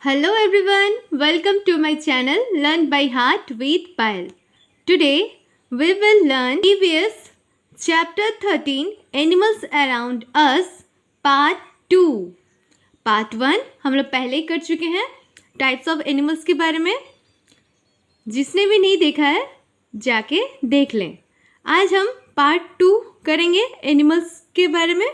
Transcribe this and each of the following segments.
Hello everyone, welcome to my channel Learn by Heart with Payal. Today we will learn EVS Chapter 13 Animals Around Us Part 2. Part 1 हम लोग पहले ही कर चुके हैं types of animals के बारे में. जिसने भी नहीं देखा है जाके देख लें. आज हम पार्ट 2 करेंगे एनिमल्स के बारे में.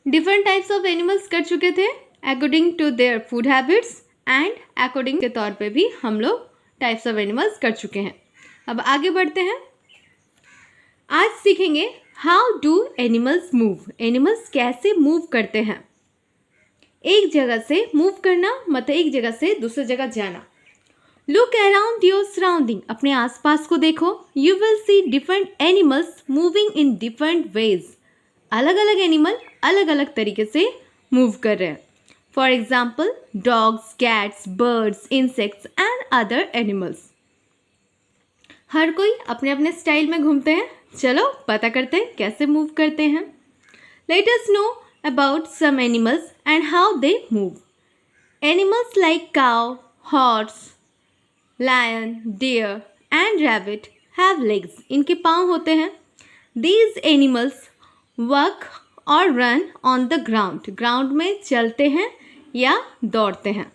डिफरेंट टाइप्स ऑफ एनिमल्स कर चुके थे according to their food habits and according के तौर पे भी हम लोग टाइप्स ऑफ एनिमल्स कर चुके हैं. अब आगे बढ़ते हैं. आज सीखेंगे how do animals move. Animals कैसे मूव करते हैं. एक जगह से मूव करना मतलब एक जगह से दूसरी जगह जाना. Look around your surrounding. अपने आसपास को देखो. You will see different animals moving in different ways. अलग अलग एनिमल अलग अलग तरीके से मूव कर रहे हैं. For example dogs, cats, birds, insects and other animals. हर कोई अपने अपने स्टाइल में घूमते हैं. चलो पता करते हैं कैसे मूव करते हैं. Let us know about some animals and how they move. Animals like cow, horse, lion, deer and rabbit have legs. इनके पाँव होते हैं. दीज एनिमल्स वर्क और run on the ground. Ground में चलते हैं या दौड़ते हैं.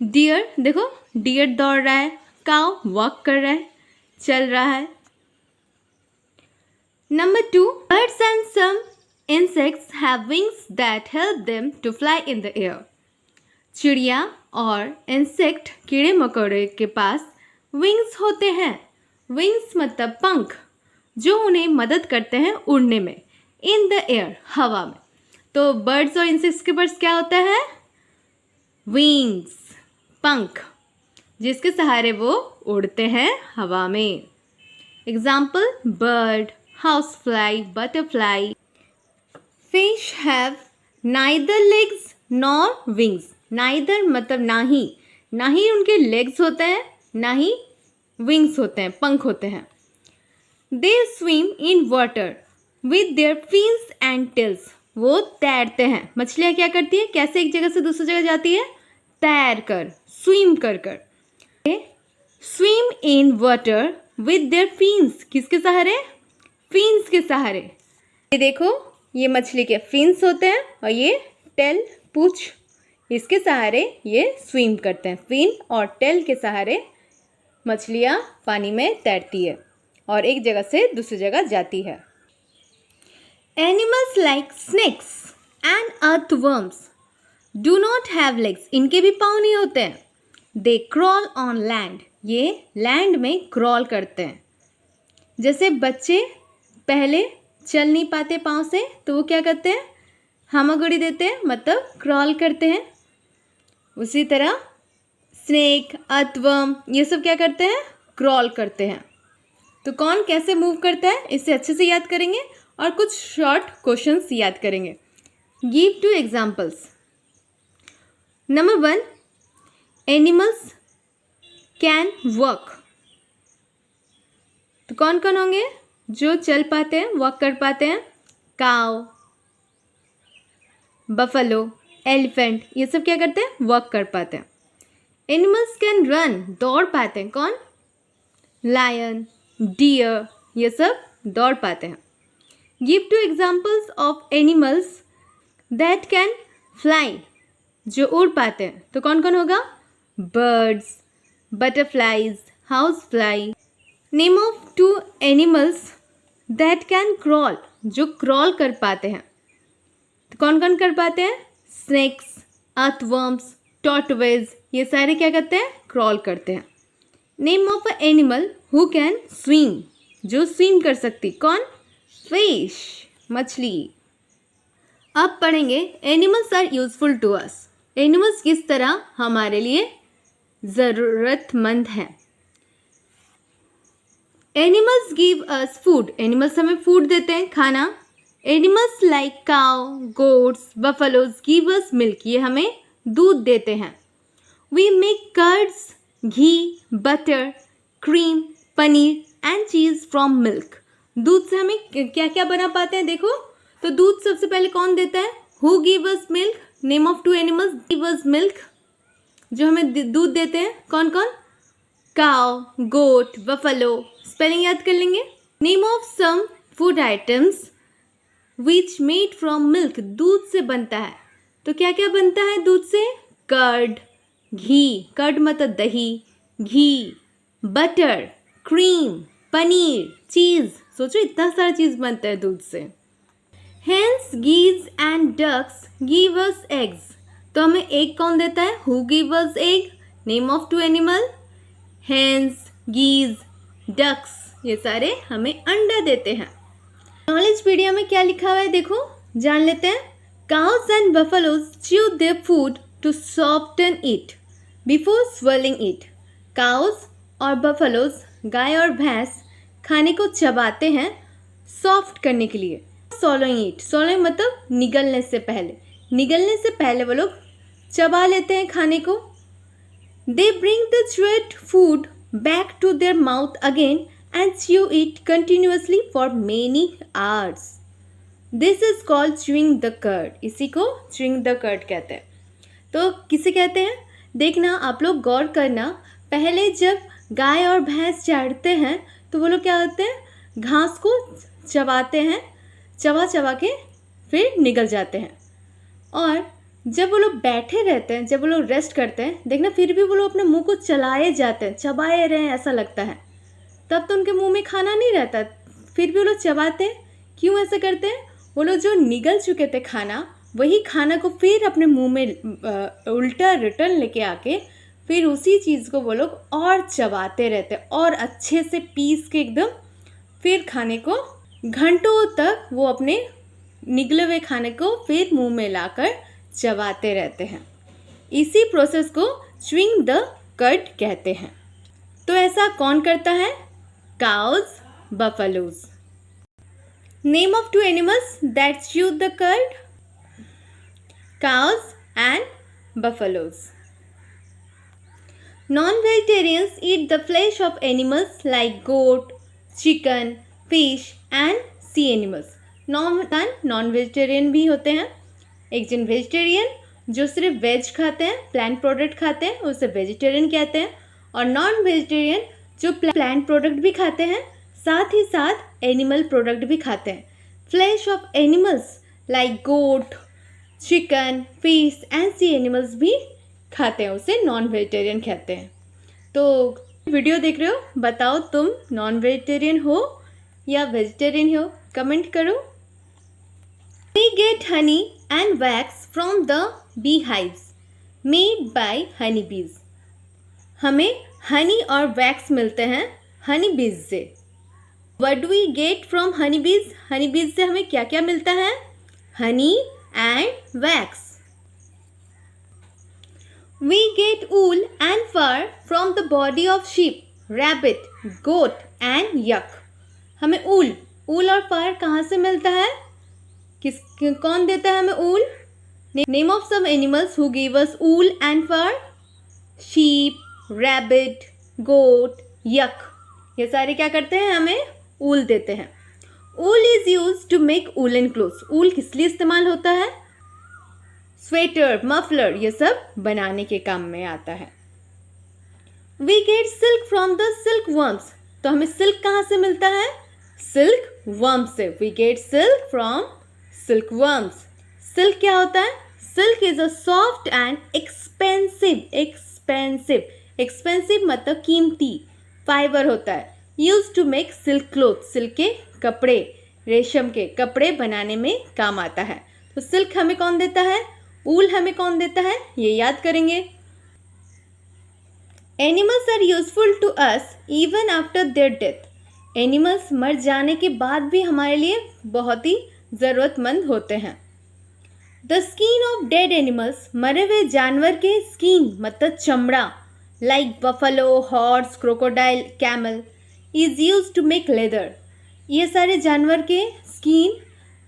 डियर देखो, डियर दौड़ रहा है. काउ वॉक कर रहा है, चल रहा है. Number 2, birds and some insects have wings that help them to fly in the air. चिड़िया और इंसेक्ट कीड़े मकोड़े के पास विंग्स होते हैं. विंग्स मतलब पंख जो उन्हें मदद करते हैं उड़ने में. इन द एयर हवा में. तो बर्ड्स और इंसेक्ट्स के पास क्या होता है? विंग्स पंख जिसके सहारे वो उड़ते हैं हवा में. Example bird, house fly, butterfly. Fish have neither legs nor wings. Neither मतलब ना ही उनके लेग्स होते हैं ना ही विंग्स होते हैं, पंख होते हैं. They swim in water with their fins and tails. वो तैरते हैं. मछलियाँ क्या करती है, कैसे एक जगह से दूसरी जगह जाती है? तैर कर, स्विम कर कर. Swim in water with their fins. किसके सहारे? फिन्स के सहारे. ये देखो, ये मछली के फिन्स होते हैं और ये टेल, पूंछ, इसके सहारे ये स्विम करते हैं. फिन और टेल के सहारे मछलियाँ पानी में तैरती है और एक जगह से दूसरी जगह जाती है. Animals like snakes and earthworms do not have legs. इनके भी पाँव नहीं होते हैं. They crawl on land. ये लैंड में क्रॉल करते हैं. जैसे बच्चे पहले चल नहीं पाते पाँव से तो वो क्या करते हैं? हामागुड़ी देते हैं मतलब क्रॉल करते हैं. उसी तरह स्नेक, अर्थवर्म ये सब क्या करते हैं? क्रॉल करते हैं. तो कौन कैसे मूव करता है इसे अच्छे से याद करेंगे और कुछ शॉर्ट क्वेश्चंस याद करेंगे. Give 2 examples. Number 1, animals can walk. तो कौन कौन होंगे जो चल पाते हैं, वॉक कर पाते हैं? काउ, बफलो, एलिफेंट ये सब क्या करते हैं? वॉक कर पाते हैं. Animals can run. दौड़ पाते हैं. कौन? लायन, डियर ये सब दौड़ पाते हैं. Give 2 examples of animals that can fly. जो उड़ पाते हैं. तो कौन कौन होगा? Birds, butterflies, house fly. Name of 2 animals that can crawl. जो क्रॉल कर पाते हैं. तो कौन कौन कर पाते हैं? स्नेक्स, अर्थवर्म्स, टॉर्टोइज ये सारे क्या करते हैं? क्रॉल करते हैं. Name of a animal who can swim. जो स्विम कर सकती. कौन? फिश मछली. अब पढ़ेंगे animals are useful to us. Animals किस तरह हमारे लिए ज़रूरतमंद हैं. Animals give us food. Animals हमें फूड देते हैं, खाना. Animals like cow, goats, buffaloes give us milk. ये हमें दूध देते हैं. We make curds, ghee, butter, cream, paneer and cheese from milk. दूध से हमें क्या क्या बना पाते हैं देखो. तो दूध सबसे पहले कौन देता है? Who give us milk. Name of 2 animals give us milk. जो हमें दूध देते हैं, कौन कौन? काउ, गोट, बफलो। स्पेलिंग याद कर लेंगे। Name of some food items which made from milk, दूध से बनता है। तो क्या क्या बनता है दूध से? कर्ड, घी, कर्ड मतलब दही, घी, बटर, क्रीम, पनीर, चीज़। सोचो इतना सारा चीज़ बनता है दूध से। Hence geese and ducks give us eggs. तो हमें एग कौन देता है? Who give us egg? Name of two animal. Hens, geese, ducks, ये सारे हमें अंडा देते हैं। नॉलेजपीडिया में क्या लिखा हुआ है देखो, जान लेते हैं। Cows and buffaloes chew their food to soften it before swallowing it. Cows और buffaloes, गाय और भैंस, खाने को चबाते हैं सॉफ्ट करने के लिए। Swallowing it, swallowing मतलब निगलने से पहले, निगलने से पहले वो लोग चबा लेते हैं खाने को। They bring the chewed food back to their mouth again and chew it continuously for many hours. This is called chewing the cud. इसी को chewing the cud कहते हैं। तो किसे कहते हैं? देखना, आप लोग गौर करना, पहले जब गाय और भैंस चढ़ते हैं तो वो लोग क्या करते हैं? घास को चबाते हैं, चबा चबा के फिर निगल जाते हैं। और जब वो लोग बैठे रहते हैं, जब वो लोग रेस्ट करते हैं, देखना फिर भी वो लोग अपने मुंह को चलाए जाते हैं, चबाए रहे हैं ऐसा लगता है। तब तो उनके मुंह में खाना नहीं रहता, फिर भी वो लोग चबाते हैं। क्यों ऐसा करते हैं? वो लोग जो निगल चुके थे खाना, वही खाना को फिर अपने मुंह में उल्टा रिटर्न लेके आके फिर उसी चीज़ को वो लोग और चबाते रहते हैं और अच्छे से पीस के एकदम फिर खाने को घंटों तक वो अपने निगले हुए खाने को फिर मुंह में लाकर चबाते रहते हैं। इसी प्रोसेस को च्यूइंग द कड कहते हैं। तो ऐसा कौन करता है? Cows, buffaloes. Name of two animals that chew the cud, cows and buffaloes. Non-vegetarians eat the flesh of animals like goat, chicken, fish and sea animals. Non-vegetarian भी होते हैं। एक जन वेजिटेरियन जो सिर्फ वेज खाते हैं, प्लांट प्रोडक्ट खाते हैं, उसे वेजिटेरियन कहते हैं। और नॉन वेजिटेरियन जो प्लांट प्रोडक्ट भी खाते हैं, साथ ही साथ एनिमल प्रोडक्ट भी खाते हैं। Flesh of animals like goat, chicken, fish and sea animals भी खाते हैं, उसे नॉन वेजिटेरियन कहते हैं। तो वीडियो देख रहे हो, बताओ तुम नॉन वेजिटेरियन हो या वेजिटेरियन हो, कमेंट करो। We get honey and wax from the beehives made by honeybees. हमें हनी और वैक्स मिलते हैं हनी बीज से। What do we get from honey bees? Honey बीज से हमें क्या क्या मिलता है? Honey and wax. We get wool and fur from the body of sheep, rabbit, goat and yak. हमें ऊल और फर कहाँ से मिलता है? कौन देता है हमें wool? Name of some animals who give us wool and fur. Sheep, rabbit, goat, yak, ये सारे क्या करते हैं? हमें ऊल देते हैं। Wool is use to make woollen clothes. Wool किस लिए इस्तेमाल होता है? स्वेटर, मफलर, ये सब बनाने के काम में आता है। We get silk from the silk worms. तो हमें सिल्क कहाँ से मिलता है? सिल्क वर्म से। We get silk from silk worms. Silk क्या होता है? Silk is a soft and expensive मतलब कीमती फाइबर होता है। Use to make silk cloth, silk के कपड़े, रेशम के कपड़े बनाने में काम आता है। तो सिल्क हमें कौन देता है? ऊल हमें कौन देता है? ये याद करेंगे। Animals are useful to us even after their death. Animals मर जाने के बाद भी हमारे लिए बहुत ही ज़रूरतमंद होते हैं। The skin of dead animals, मरे हुए जानवर के स्किन मतलब चमड़ा, like buffalo, horse, crocodile, camel, is use to make leather. ये सारे जानवर के स्किन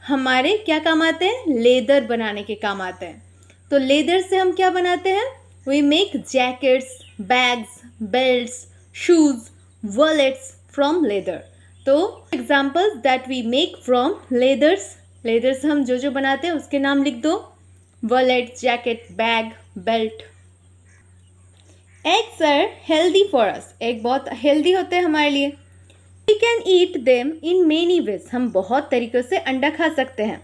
हमारे क्या काम आते हैं? लेदर बनाने के काम आते हैं। तो लेदर से हम क्या बनाते हैं? We make jackets, bags, belts, shoes, wallets from leather. तो examples that we make from leathers, leather से हम जो जो बनाते हैं उसके नाम लिख दो। Wallet, jacket, bag, belt. Eggs are healthy for us, egg बहुत हेल्दी होते हैं हमारे लिए। We can eat them in many ways, हम बहुत तरीक़ों से अंडा खा सकते हैं।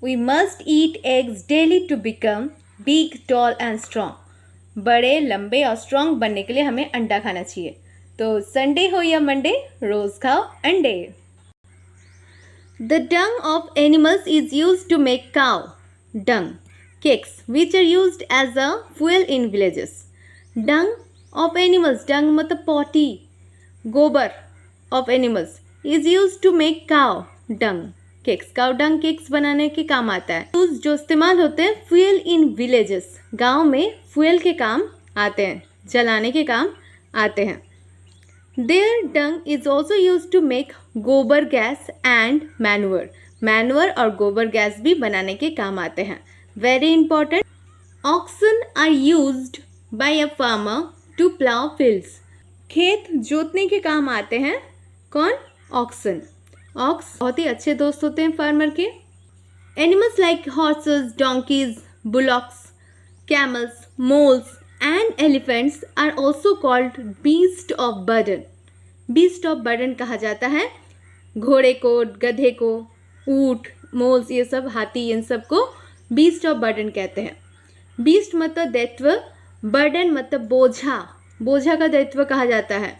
We must eat eggs daily to become big, tall and strong, बड़े, लंबे और स्ट्रॉन्ग बनने के लिए हमें अंडा खाना चाहिए। तो संडे हो या मंडे, रोज़ खाओ अंडे। The dung of animals is use to make cow dung cakes which are used as a fuel in villages. Dung of animals, dung मतलब potty, गोबर of animals is used to make cow dung cakes. cow dung cakes बनाने के काम आता है। Use जो इस्तेमाल होते हैं fuel in villages, गांव में fuel के काम आते हैं, जलाने के काम आते हैं। Their dung is also used to make गोबर गैस and manure. manure और गोबर गैस भी बनाने के काम आते हैं। Very important. Oxen are used by a farmer to plow fields. खेत जोतने के काम आते हैं कौन? ऑक्सन। ऑक्स बहुत ही अच्छे दोस्त होते हैं फार्मर के। Animals like horses, donkeys, bullocks, camels, mules and elephants are also called beast of burden. Beast of burden कहा जाता है घोड़े को, गधे को, ऊँट, मोल्स, ये सब हाथी, इन सब को बीस्ट ऑफ बर्डन कहते हैं। बीस्ट मतलब दैत्व, बर्डन मतलब बोझा, बोझा का दैत्व कहा जाता है।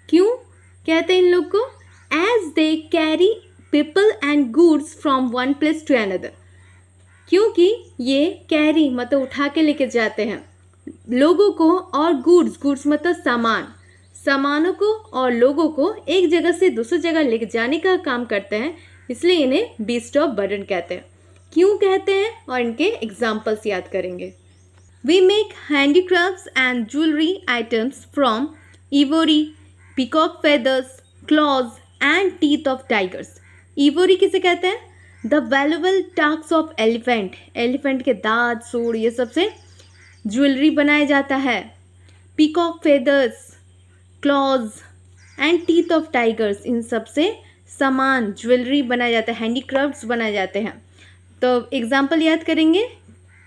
क्यों कहते हैं इन लोग को? As they carry people and goods from one place to another, क्योंकि ये कैरी मतलब उठा के लेके जाते हैं लोगों को, और गुड्स, गुड्स मतलब सामान, सामानों को और लोगों को एक जगह से दूसरी जगह लेके जाने का काम करते हैं, इसलिए इन्हें बीस्ट ऑफ बर्डन कहते हैं। क्यों कहते हैं और इनके एग्जाम्पल्स याद करेंगे। We make handicrafts and jewellery items from ivory, peacock feathers, claws and teeth of tigers. Ivory किसे कहते हैं? The valuable tusks of elephant, elephant के दांत, सूंड, ये सब से ज्वेलरी बनाया जाता है। Peacock feathers, claws and teeth of tigers, इन सब से सामान, ज्वेलरी बनाया जाता है, हैंडीक्राफ्ट्स बनाए जाते हैं। तो एग्जाम्पल याद करेंगे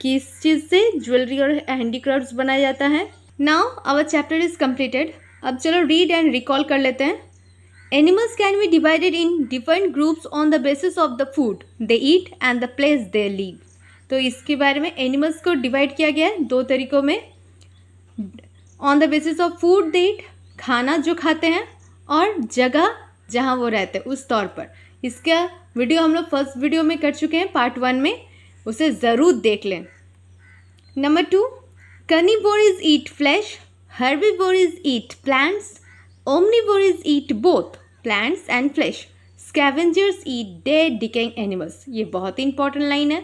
किस चीज़ से ज्वेलरी और हैंडीक्राफ्ट्स बनाया जाता है। Now our chapter is completed. अब चलो रीड एंड रिकॉल कर लेते हैं। Animals can be divided in different groups on the basis of the food they eat and the place they live. तो इसके बारे में एनिमल्स को डिवाइड किया गया है दो तरीक़ों में। On the basis of food they eat, खाना जो खाते हैं, और जगह जहाँ वो रहते हैं उस तौर पर। इसका वीडियो हम लोग फर्स्ट वीडियो में कर चुके हैं, पार्ट 1 में, उसे ज़रूर देख लें। Number 2, carnivorous eat flash, herbivores eat plants, omnivorous eat both plants and flash, scavengers eat dead decaying animals. ये बहुत ही इंपॉर्टेंट लाइन है।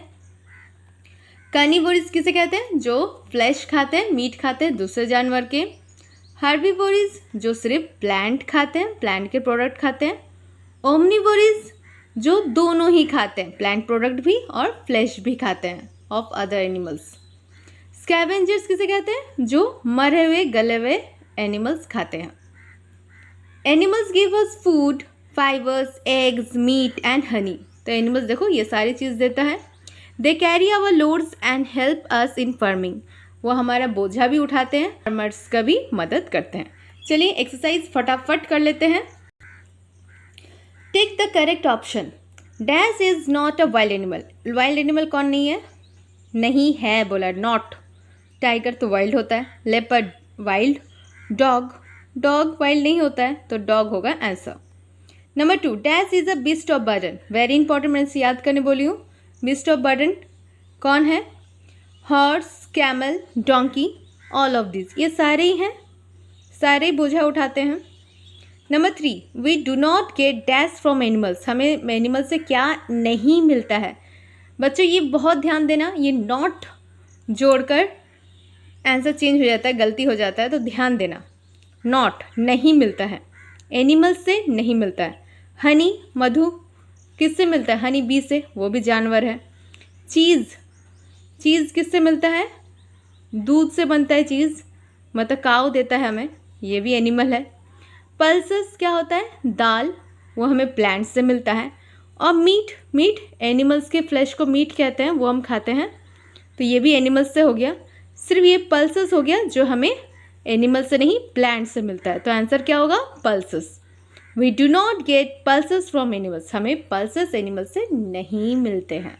कार्निवोरस किसे कहते हैं? जो फ्लैश खाते हैं, मीट खाते हैं दूसरे जानवर के। हर्बिवोरस जो सिर्फ प्लांट खाते हैं, प्लांट के प्रोडक्ट खाते हैं। ओमनिवोरस जो दोनों ही खाते हैं, प्लांट प्रोडक्ट भी और फ्लैश भी खाते हैं ऑफ अदर एनिमल्स। स्कैवेंजर्स किसे कहते हैं? जो मरे हुए, गले हुए एनिमल्स खाते हैं। Animals give us food, fibres, eggs, meat and honey. तो एनिमल्स देखो ये सारी चीज़ देता है। They carry our loads and help us in farming, वो हमारा बोझा भी उठाते हैं, फार्मर्स का भी मदद करते हैं। चलिए एक्सरसाइज फटाफट कर लेते हैं। Take the correct option. Dash is not a wild animal. Wild animal कौन नहीं है? नहीं है बोला, नॉट। टाइगर तो वाइल्ड होता है। Leopard wild. Dog, dog wild नहीं होता है, तो डॉग होगा answer. Number 2, dash is a beast of burden. Very important, मैंने याद करने बोली हूँ। बीस्ट ऑफ बर्डन कौन है? Horse, camel, donkey, all of this, ये सारे ही हैं, सारे बोझा उठाते हैं। Number 3, we do not get dash from animals. हमें एनिमल से क्या नहीं मिलता है? बच्चों ये बहुत ध्यान देना, ये नॉट जोड़कर आंसर चेंज हो जाता है, गलती हो जाता है, तो ध्यान देना। नॉट नहीं मिलता है, एनिमल्स से नहीं मिलता है। हनी, मधु किससे मिलता है? हनी बी से, वो भी जानवर है। चीज़, चीज़ किससे मिलता है? दूध से बनता है चीज़, मतलब काऊ देता है हमें, ये भी एनिमल है। पल्सेस क्या होता है? दाल, वो हमें प्लांट से मिलता है। और मीट, मीट एनिमल्स के फ्लैश को मीट कहते हैं, वो हम खाते हैं, तो ये भी एनिमल्स से हो गया। सिर्फ ये पल्सेस हो गया जो हमें एनिमल से नहीं, प्लांट से मिलता है। तो आंसर क्या होगा? Pulses. We do not get pulses from animals, हमें पल्सेस एनिमल से नहीं मिलते हैं।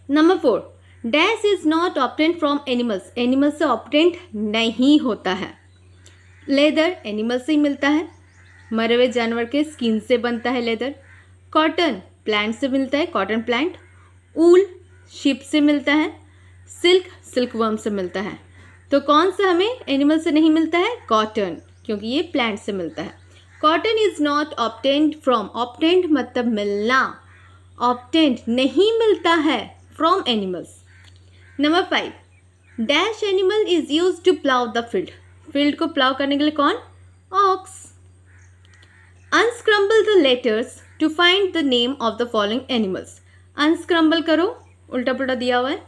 Number 4, dash is not obtained from animals, animal से ऑब्टेन्ड नहीं होता है। लेदर एनिमल से ही मिलता है, मरे हुए जानवर के स्किन से बनता है लेदर। कॉटन प्लांट से मिलता है, कॉटन प्लांट। ऊल शिप से मिलता है। सिल्क सिल्कवर्म से मिलता है। तो कौन सा हमें एनिमल से नहीं मिलता है? कॉटन, क्योंकि ये प्लांट से मिलता है। Cotton is not obtained from, obtained मतलब मिलना, ऑब्टेन्ड नहीं मिलता है from animals. Number 5, dash animal is use to plough the field, field को प्लाउ करने के लिए कौन? Ox. Unscramble the letters to find the name of the following animals, unscramble करो, उल्टा पुल्टा दिया हुआ है।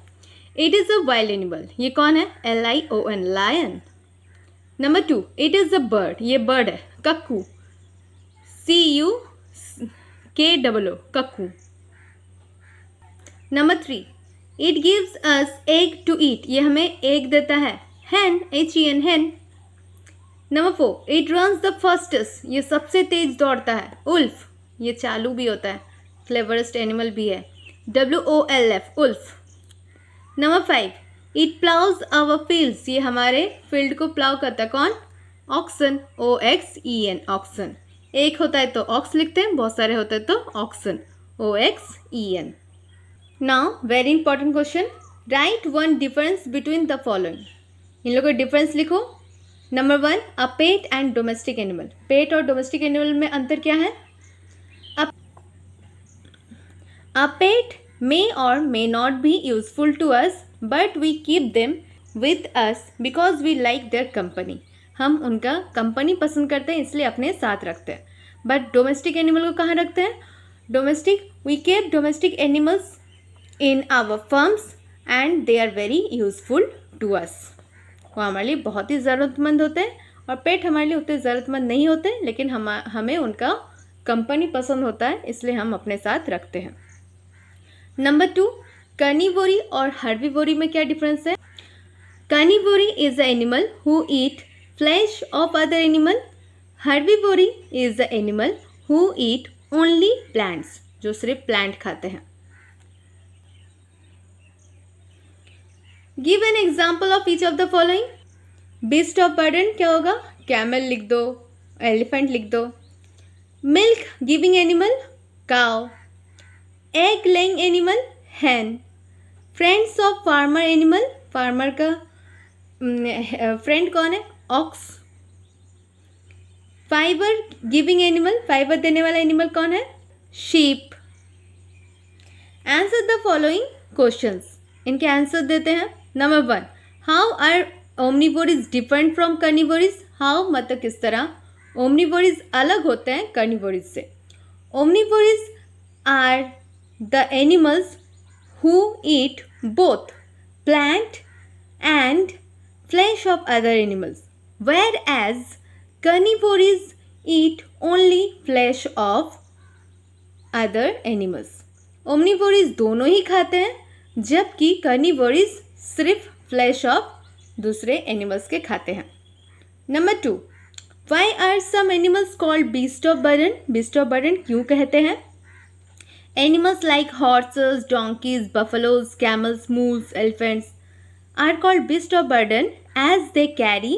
It is a wild animal, ये कौन है? LION, lion. Number 2, it is a bird, ये बर्ड है, cuckoo, CUKOO, cuckoo. Number 3, it gives us egg to eat, ये हमें एग देता है, hen, HEN, hen। Number 4, it runs the fastest, ये सबसे तेज दौड़ता है, उल्फ, ये चालू भी होता है, क्लेवरेस्ट एनिमल भी है, WOLF, wolf. Number 5, it ploughs our fields, ये हमारे फील्ड को प्लाउ करता है, कौन? Oxen, OXEN, oxen. एक होता है तो ऑक्स लिखते हैं, बहुत सारे होते हैं तो oxen, OXEN। Now very important question, write one difference between the following, इन लोगों का डिफरेंस लिखो। Number 1, a pet and domestic animal, pet और डोमेस्टिक एनिमल में अंतर क्या है? अ पेट may or may not be useful to us, but we keep them with us because we like their company. हम उनका कंपनी पसंद करते हैं, इसलिए अपने साथ रखते हैं। बट डोमेस्टिक एनिमल को कहाँ रखते हैं? Domestic, we keep domestic animals in our farms and they are very useful to us. वो हमारे लिए बहुत ही ज़रूरतमंद होते हैं, और पेट हमारे लिए उतने ज़रूरतमंद नहीं होते, लेकिन हमें उनका कंपनी पसंद होता है, इसलिए हम अपने साथ रखते हैं। नंबर 2, कार्निवोरी और हर्बिवोरी में क्या डिफरेंस है? Carnivore is the animal who eat flesh of other animal, herbivore is the animal who eat only plants, जो सिर्फ प्लांट खाते हैं। Give an example of each of the following. Beast of burden क्या होगा? Camel लिख दो, elephant लिख दो। Milk giving animal, cow. Egg laying animal, hen। Friends of farmer animal, farmer का फ्रेंड कौन है? Ox. Fibre giving animal, fibre देने वाला एनिमल कौन है? Sheep. Answer the following questions, इनके आंसर देते हैं। Number 1, how are omnivores different from carnivores, how मतलब किस तरह ओमनिवोरीज अलग होते हैं कार्निवोरीज से। Omnivores are the animals who eat both plant and flesh of other animals, whereas carnivores eat only flesh of other animals. omnivores दोनों ही खाते हैं, जबकि carnivores सिर्फ फ्लैश ऑफ दूसरे एनिमल्स के खाते हैं। Number 2, why are some animals called beast of burden, beast of burden क्यों कहते हैं? Animals like horses, donkeys, buffaloes, camels, mules, elephants are called beasts of burden as they carry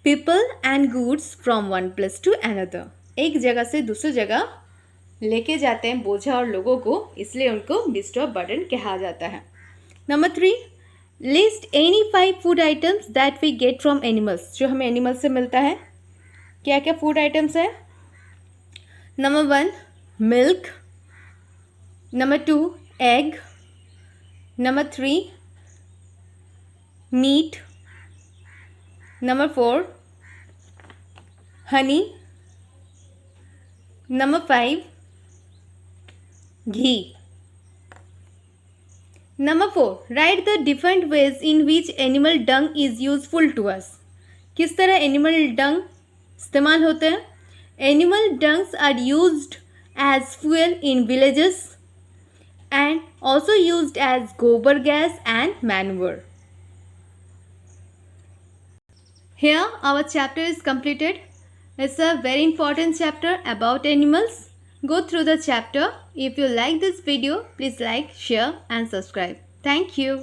people and goods from one place to another. एक जगह से दूसरी जगह लेके जाते हैं बोझा और लोगों को, इसलिए उनको beast of burden कहा जाता है। Number 3, list any 5 food items that we get from animals, जो हमें एनिमल से मिलता है। क्या क्या फूड आइटम्स है? Number 1, milk. Number 2, egg. Number 3, meat. Number 4, honey. Number 5, ghee. Number 4, write the different ways in which animal dung is useful to us. किस तरह animal dung इस्तेमाल होते हैं? Animal dungs are used as fuel in villages and also used as gobar gas and manure. Here our chapter is completed. It's a very important chapter about animals. Go through the chapter. If you like this video, please like, share and subscribe. Thank you.